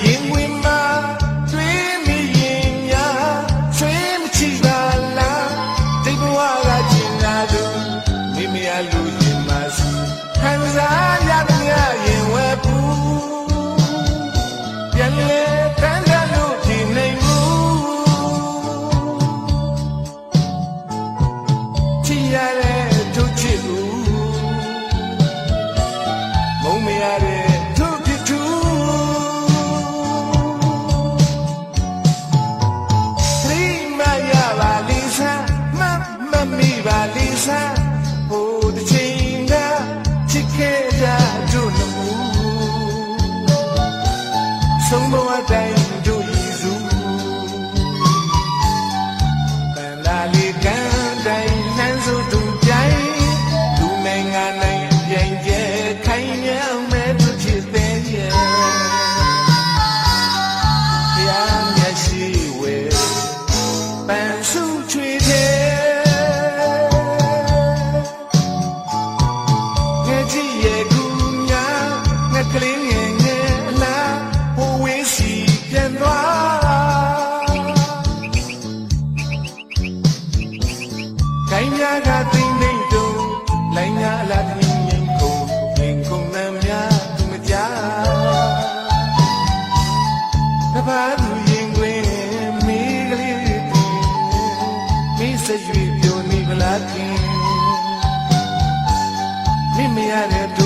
ရင်ဝင်မှာတွင်မိရင်များဆွေးမချီပါလားတိတ်ဘဝကကျင်လာသူမိမရလူရင်မှာစီခံစားရတဲ့ရင်ဝဲပူပြန်လေတန်းတလို့ဒီနိုင်မှုချီရတဲ့သူချစ်သူမုံမရတဲ့သူဖြစ်သူသတိမရပါလိမ့်စားမမိပါလိမ့်စားဟိုတစ်ချိန်ကချစ်ခဲ့ကြတို့နှစ်မူဆုံးဘဝတိုင်းတို့ရည်စုပန်လာလေးကန်းတိုင်းနှမ်းစုသူပြိုင်လူနိုင်ငံနိုင်ပြိုင်ကျဲခိုင်မြောင်မဲ့သူချစ်တဲ့ရဲ့ဘုရားမျက်ရှိဝဲပန်စုချွေတဲ့ငါကြည့်ရဲ့ကူညာငါကလေးငယ်ငယ်လာဟိုဝေးစီပြန်သွားခိုင်များကသိမ့်သိမ့်တုံးလိုင်းများလာသိငိမ့်ခုံမှန်များသူမကြတပါးသူရင်ခွင်မိကလေးတင်မိစရွေပြိုနေပလားခင်မိမရတဲ့သူ